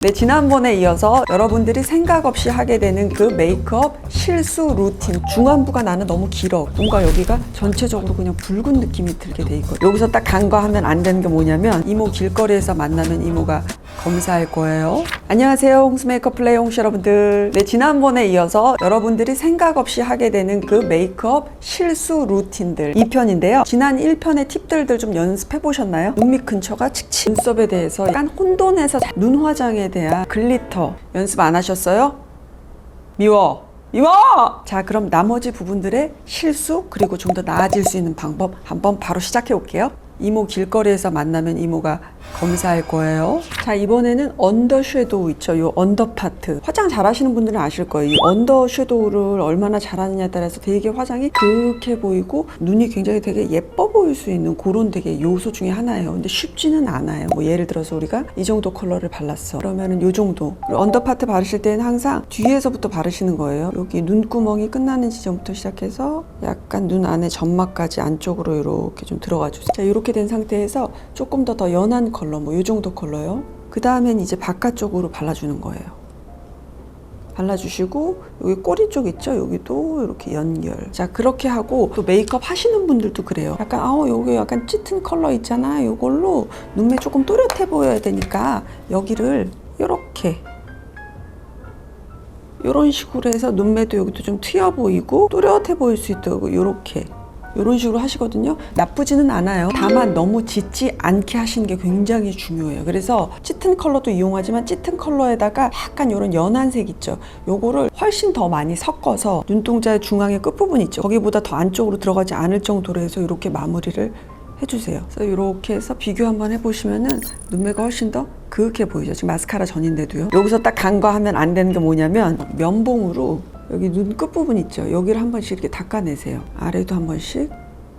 네, 지난번에 이어서 여러분들이 생각 없이 하게 되는 그 메이크업 실수 루틴. 중안부가 나는 너무 길어. 뭔가 여기가 전체적으로 그냥 붉은 느낌이 들게 돼 있거든요. 여기서 딱 간과하면 안 되는 게 뭐냐면 이모 길거리에서 만나면 이모가 검사할 거예요. 안녕하세요, 홍수 메이크업 플레이 홍시 여러분들. 네, 지난번에 이어서 여러분들이 생각 없이 하게 되는 그 메이크업 실수 루틴들 2편인데요. 지난 1편의 팁들을 좀 연습해 보셨나요? 눈 밑 근처가 칙칙, 눈썹에 대해서 약간 혼돈해서 눈 화장에 대한 글리터 연습 안 하셨어요? 미워! 자, 그럼 나머지 부분들의 실수 그리고 좀 더 나아질 수 있는 방법 한번 바로 시작해 볼게요. 이모 길거리에서 만나면 이모가 검사할 거예요. 자, 이번에는 언더 섀도우 있죠. 요 언더 파트. 화장 잘하시는 분들은 아실 거예요. 이 언더 섀도우를 얼마나 잘하느냐에 따라서 되게 화장이 그윽해 보이고 눈이 굉장히 되게 예뻐 보일 수 있는 그런 되게 요소 중에 하나예요. 근데 쉽지는 않아요. 뭐 예를 들어서 우리가 이 정도 컬러를 발랐어. 그러면은 요 정도. 언더 파트 바르실 때는 항상 뒤에서부터 바르시는 거예요. 여기 눈구멍이 끝나는 지점부터 시작해서 약간 눈 안에 점막까지 안쪽으로 이렇게 좀 들어가 주세요. 자, 이렇게 된 상태에서 조금 더 연한 컬러, 뭐 이 정도 컬러요. 그 다음엔 이제 바깥쪽으로 발라주는 거예요. 발라주시고 여기 꼬리 쪽 있죠? 여기도 이렇게 연결. 자, 그렇게 하고 또 메이크업 하시는 분들도 그래요. 약간 여기 약간 짙은 컬러 있잖아. 이걸로 눈매 조금 또렷해 보여야 되니까 여기를 이렇게 이런 식으로 해서 눈매도 여기도 좀 트여 보이고 또렷해 보일 수 있도록 이렇게 이런 식으로 하시거든요. 나쁘지는 않아요. 다만 너무 짙지 않게 하시는 게 굉장히 중요해요. 그래서 짙은 컬러도 이용하지만 짙은 컬러에다가 약간 이런 연한 색 있죠. 요거를 훨씬 더 많이 섞어서 눈동자의 중앙의 끝부분 있죠. 거기보다 더 안쪽으로 들어가지 않을 정도로 해서 이렇게 마무리를 해주세요. 그래서 이렇게 해서 비교 한번 해보시면은 눈매가 훨씬 더 그윽해 보이죠. 지금 마스카라 전인데도요. 여기서 딱 간과하면 안 되는 게 뭐냐면 면봉으로 여기 눈 끝부분 있죠. 여기를 한 번씩 이렇게 닦아내세요. 아래도 한 번씩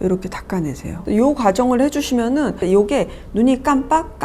이렇게 닦아내세요. 이 과정을 해주시면은 이게 눈이 깜빡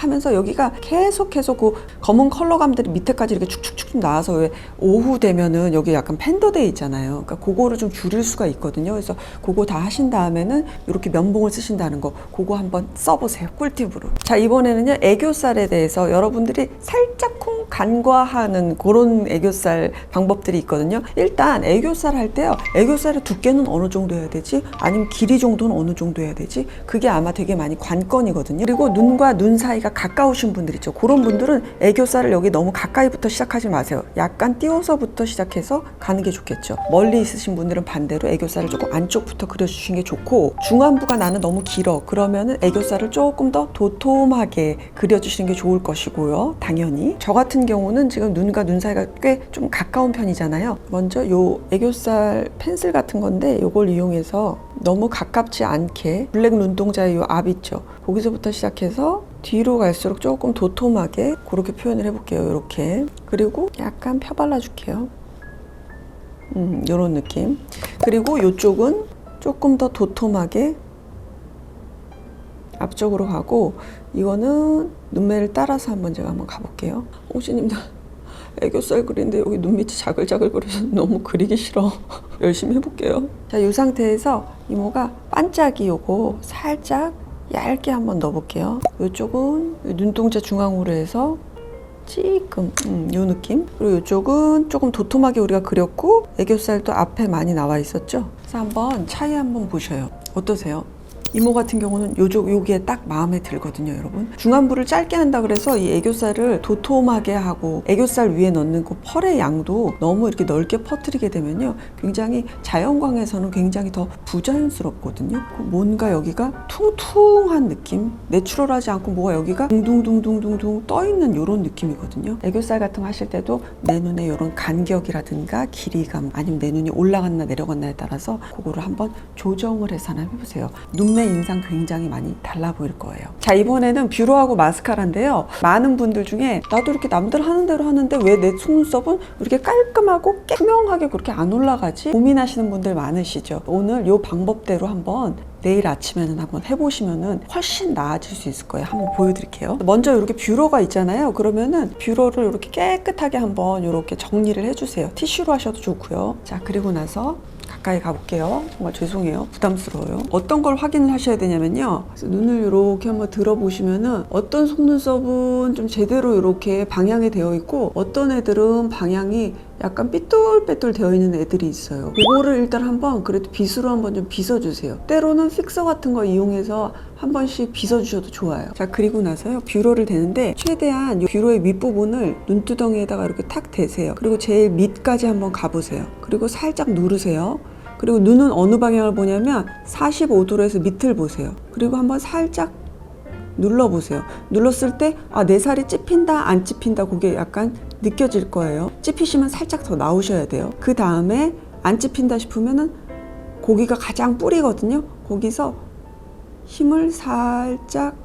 하면서 여기가 계속해서 그 검은 컬러감들이 밑에까지 이렇게 축축축 나와서 왜 오후 되면은 여기 약간 팬더데이 있잖아요. 그러니까 그거를 좀 줄일 수가 있거든요. 그래서 그거 다 하신 다음에는 이렇게 면봉을 쓰신다는 거 그거 한번 써보세요. 꿀팁으로. 자, 이번에는요 애교살에 대해서 여러분들이 살짝쿵 간과하는 그런 애교살 방법들이 있거든요. 일단 애교살 할 때요. 애교살의 두께는 어느 정도 해야 되지? 아니면 길이 정도는 어느 정도 해야 되지? 그게 아마 되게 많이 관건이거든요. 그리고 눈과 눈 사이가 가까우신 분들 있죠. 그런 분들은 애교살을 여기 너무 가까이부터 시작하지 마세요. 약간 띄워서부터 시작해서 가는 게 좋겠죠. 멀리 있으신 분들은 반대로 애교살을 조금 안쪽부터 그려주시는 게 좋고, 중안부가 나는 너무 길어. 그러면은 애교살을 조금 더 도톰하게 그려주시는 게 좋을 것이고요. 당연히. 저 같은 경우는 지금 눈과 눈 사이가 꽤 좀 가까운 편이잖아요. 먼저 요 애교살 펜슬 같은 건데 요걸 이용해서 너무 가깝지 않게 블랙 눈동자의 요 앞 있죠. 거기서부터 시작해서 뒤로 갈수록 조금 도톰하게 그렇게 표현을 해볼게요. 이렇게. 그리고 약간 펴발라 줄게요. 요런 느낌. 그리고 요쪽은 조금 더 도톰하게 앞쪽으로 가고, 이거는 눈매를 따라서 제가 한번 가볼게요. 홍시님, 나 애교살 그리는데 여기 눈 밑이 자글자글 거려서 너무 그리기 싫어. 열심히 해볼게요. 자, 이 상태에서 이모가 반짝이 요거 살짝 얇게 한번 넣어볼게요. 이쪽은 눈동자 중앙으로 해서 찌끔 요 느낌. 그리고 이쪽은 조금 도톰하게 우리가 그렸고 애교살도 앞에 많이 나와 있었죠. 그래서 한번 차이 한번 보셔요. 어떠세요? 이모 같은 경우는 요게 딱 마음에 들거든요, 여러분. 중안부를 짧게 한다 그래서 이 애교살을 도톰하게 하고 애교살 위에 넣는 그 펄의 양도 너무 이렇게 넓게 퍼뜨리게 되면요, 굉장히 자연광에서는 굉장히 더 부자연스럽거든요. 뭔가 여기가 퉁퉁한 느낌, 내추럴하지 않고 뭐가 여기가 둥둥둥둥둥둥 떠있는 이런 느낌이거든요. 애교살 같은 거 하실 때도 내 눈에 이런 간격이라든가 길이감, 아니면 내 눈이 올라갔나 내려갔나에 따라서 그거를 한번 조정을 해서 하나 해보세요. 눈매 인상 굉장히 많이 달라 보일 거예요. 자, 이번에는 뷰러하고 마스카라인데요. 많은 분들 중에 나도 이렇게 남들 하는 대로 하는데 왜 내 속눈썹은 이렇게 깔끔하고 투명하게 그렇게 안 올라가지? 고민하시는 분들 많으시죠. 오늘 이 방법대로 한번 내일 아침에는 한번 해보시면은 훨씬 나아질 수 있을 거예요. 한번 보여드릴게요. 먼저 이렇게 뷰러가 있잖아요. 그러면은 뷰러를 이렇게 깨끗하게 한번 이렇게 정리를 해주세요. 티슈로 하셔도 좋고요. 자, 그리고 나서 가까이 가볼게요. 정말 죄송해요. 부담스러워요. 어떤 걸 확인을 하셔야 되냐면요. 그래서 눈을 이렇게 한번 들어보시면은 어떤 속눈썹은 좀 제대로 이렇게 방향이 되어 있고 어떤 애들은 방향이 약간 삐뚤빼뚤 되어 있는 애들이 있어요. 이거를 일단 한번 그래도 빗으로 한번 좀 빗어주세요. 때로는 픽서 같은 거 이용해서 한 번씩 빗어주셔도 좋아요. 자, 그리고 나서요. 뷰러를 대는데 최대한 이 뷰러의 밑부분을 눈두덩이에다가 이렇게 탁 대세요. 그리고 제일 밑까지 한번 가보세요. 그리고 살짝 누르세요. 그리고 눈은 어느 방향을 보냐면 45도로 해서 밑을 보세요. 그리고 한번 살짝 눌러보세요. 눌렀을 때 내 살이 찝힌다 안 찝힌다 그게 약간 느껴질 거예요. 찝히시면 살짝 더 나오셔야 돼요. 그 다음에 안 찝힌다 싶으면은 고기가 가장 뿌리거든요. 거기서 힘을 살짝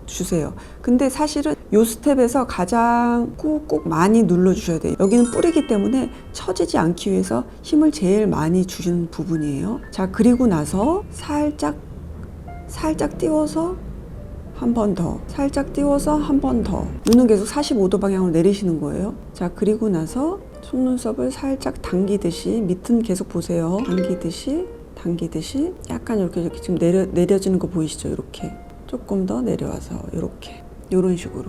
주세요. 근데 사실은 요 스텝에서 가장 꾹꾹 많이 눌러주셔야 돼요. 여기는 뿌리기 때문에 처지지 않기 위해서 힘을 제일 많이 주시는 부분이에요. 자, 그리고 나서 살짝 띄워서 한 번 더, 살짝 띄워서 한 번 더. 눈은 계속 45도 방향으로 내리시는 거예요. 자, 그리고 나서 속눈썹을 살짝 당기듯이, 밑은 계속 보세요. 당기듯이 약간 이렇게 지금 내려지는 거 보이시죠? 이렇게 조금 더 내려와서 이런 식으로.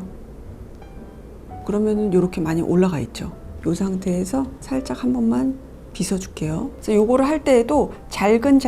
그러면은 이렇게 많이 올라가 있죠. 이 상태에서 살짝 한 번만 빗어줄게요. 그래서 요거를 할 때에도 잘근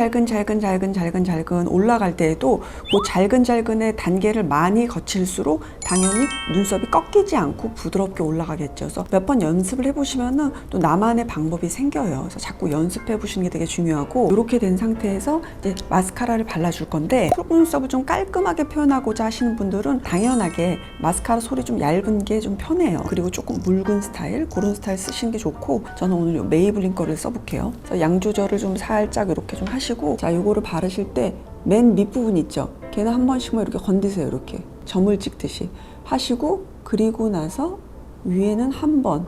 올라갈 때에도 그 잘근의 단계를 많이 거칠수록 당연히 눈썹이 꺾이지 않고 부드럽게 올라가겠죠. 그래서 몇 번 연습을 해보시면은 또 나만의 방법이 생겨요. 그래서 자꾸 연습해 보시는 게 되게 중요하고, 이렇게 된 상태에서 이제 마스카라를 발라줄 건데, 속눈썹을 좀 깔끔하게 표현하고자 하시는 분들은 당연하게 마스카라 솔이 좀 얇은 게 좀 편해요. 그리고 조금 묽은 스타일, 그런 스타일 쓰시는 게 좋고, 저는 오늘 메이블린 거를 써볼게요. 그래서 양 조절을 좀 살짝 이렇게 좀 하시고, 자, 요거를 바르실 때 맨 밑부분 있죠? 걔는 한 번씩만 이렇게 건드세요. 이렇게 점을 찍듯이 하시고, 그리고 나서 위에는 한 번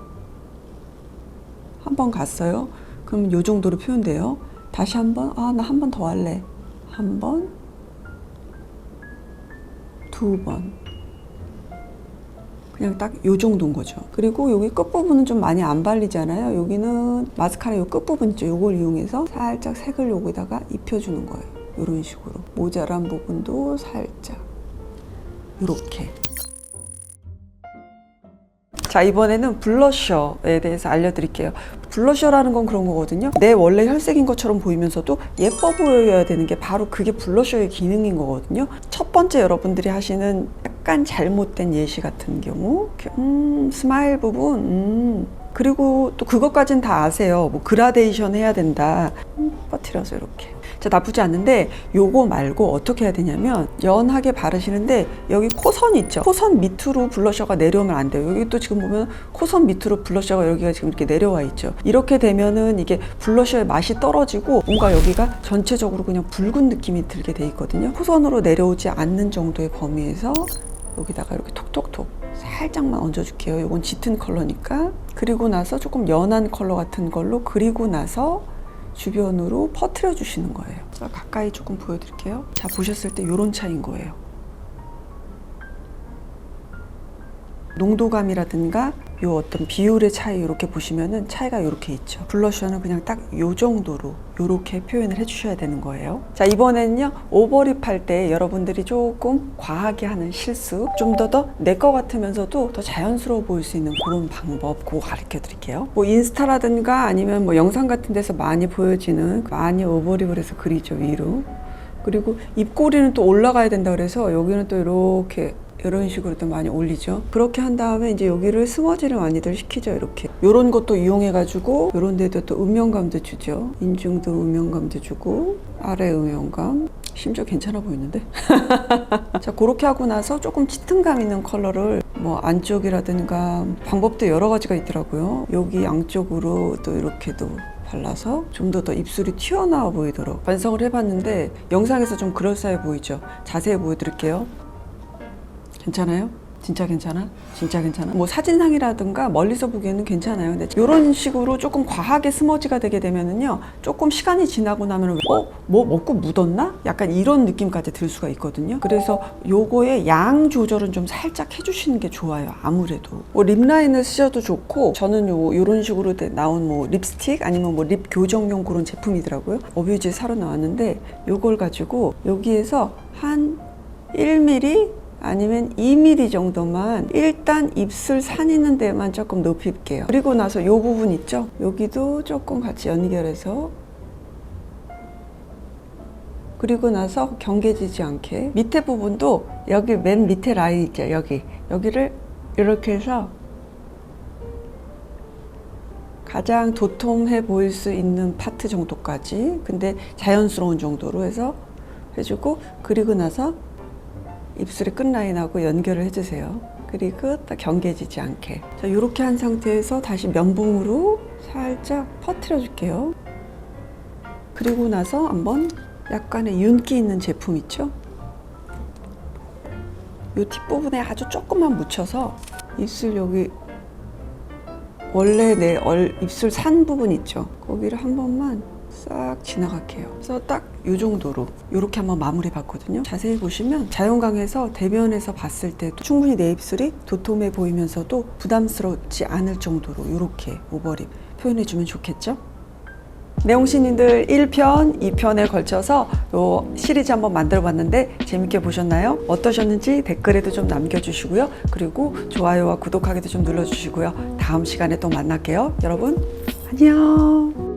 갔어요. 그럼 요 정도로 표현돼요. 다시 한 번, 나 한 번 더 할래. 한 번, 두 번. 그냥 딱 요 정도인 거죠. 그리고 여기 끝부분은 좀 많이 안 발리잖아요. 여기는 마스카라 요 끝부분 있죠. 요걸 이용해서 살짝 색을 여기다가 입혀주는 거예요. 이런 식으로. 모자란 부분도 살짝 이렇게. 자, 이번에는 블러셔에 대해서 알려드릴게요. 블러셔라는 건 그런 거거든요. 내 원래 혈색인 것처럼 보이면서도 예뻐 보여야 되는 게 바로 그게 블러셔의 기능인 거거든요. 첫 번째 여러분들이 하시는 약간 잘못된 예시 같은 경우, 스마일 부분, 그리고 또 그것까진 다 아세요. 뭐 그라데이션 해야 된다. 퍼트려서 이렇게. 자, 나쁘지 않는데 요거 말고 어떻게 해야 되냐면, 연하게 바르시는데 여기 코선 있죠? 코선 밑으로 블러셔가 내려오면 안 돼요. 여기 또 지금 보면 코선 밑으로 블러셔가 여기가 지금 이렇게 내려와 있죠. 이렇게 되면은 이게 블러셔의 맛이 떨어지고 뭔가 여기가 전체적으로 그냥 붉은 느낌이 들게 돼 있거든요. 코선으로 내려오지 않는 정도의 범위에서 여기다가 이렇게 톡톡톡 살짝만 얹어줄게요. 이건 짙은 컬러니까. 그리고 나서 조금 연한 컬러 같은 걸로, 그리고 나서 주변으로 퍼뜨려 주시는 거예요. 자, 가까이 조금 보여드릴게요. 자, 보셨을 때 이런 차이인 거예요. 농도감이라든가 요 어떤 비율의 차이 이렇게 보시면은 차이가 이렇게 있죠. 블러셔는 그냥 딱 요 정도로 요렇게 표현을 해주셔야 되는 거예요. 자, 이번에는요, 오버립 할 때 여러분들이 조금 과하게 하는 실수, 좀 더 내 거 같으면서도 더 자연스러워 보일 수 있는 그런 방법, 그거 가르쳐 드릴게요. 뭐 인스타라든가 아니면 뭐 영상 같은 데서 많이 보여지는, 많이 오버립을 해서 그리죠, 위로. 그리고 입꼬리는 또 올라가야 된다 그래서 여기는 또 이렇게 이런 식으로 또 많이 올리죠. 그렇게 한 다음에 이제 여기를 스머지를 많이들 시키죠. 이렇게 요런 것도 이용해 가지고 요런 데도 또 음영감도 주죠. 인중도 음영감도 주고, 아래 음영감. 심지어 괜찮아 보이는데? 자, 그렇게 하고 나서 조금 짙은 감 있는 컬러를 뭐 안쪽이라든가 방법도 여러 가지가 있더라고요. 여기 양쪽으로 또 이렇게도 발라서 좀 더 입술이 튀어나와 보이도록 완성을 해봤는데, 영상에서 좀 그럴싸해 보이죠? 자세히 보여드릴게요. 괜찮아요? 진짜 괜찮아? 진짜 괜찮아? 뭐 사진상이라든가 멀리서 보기에는 괜찮아요. 근데 이런 식으로 조금 과하게 스머지가 되게 되면은요, 조금 시간이 지나고 나면 뭐 먹고 묻었나? 약간 이런 느낌까지 들 수가 있거든요. 그래서 요거의 양 조절은 좀 살짝 해주시는 게 좋아요. 아무래도 뭐 립라인을 쓰셔도 좋고, 저는 요런 식으로 나온 뭐 립스틱 아니면 뭐 립 교정용 그런 제품이더라고요. 어뷰즈에 사러 나왔는데 요걸 가지고 여기에서 한 1mm 아니면 2mm 정도만 일단 입술 산 있는 데만 조금 높일게요. 그리고 나서 요 부분 있죠? 여기도 조금 같이 연결해서, 그리고 나서 경계지지 않게 밑에 부분도 여기 맨 밑에 라인 있죠? 여기를 이렇게 해서 가장 도톰해 보일 수 있는 파트 정도까지, 근데 자연스러운 정도로 해서 해주고, 그리고 나서 입술의 끝라인하고 연결을 해주세요. 그리고 딱 경계지지 않게. 자, 이렇게 한 상태에서 다시 면봉으로 살짝 퍼뜨려 줄게요. 그리고 나서 한번 약간의 윤기 있는 제품 있죠? 이 뒷부분에 아주 조금만 묻혀서 입술 여기 원래 내 입술 산 부분 있죠? 거기를 한 번만 싹 지나갈게요. 그래서 딱 이 정도로 이렇게 한번 마무리 봤거든요. 자세히 보시면 자연광에서 대면에서 봤을 때도 충분히 내 입술이 도톰해 보이면서도 부담스럽지 않을 정도로 이렇게 오버립 표현해주면 좋겠죠? 내용신님들 1편, 2편에 걸쳐서 요 시리즈 한번 만들어 봤는데 재밌게 보셨나요? 어떠셨는지 댓글에도 좀 남겨주시고요. 그리고 좋아요와 구독하기도 좀 눌러주시고요. 다음 시간에 또 만날게요. 여러분 안녕.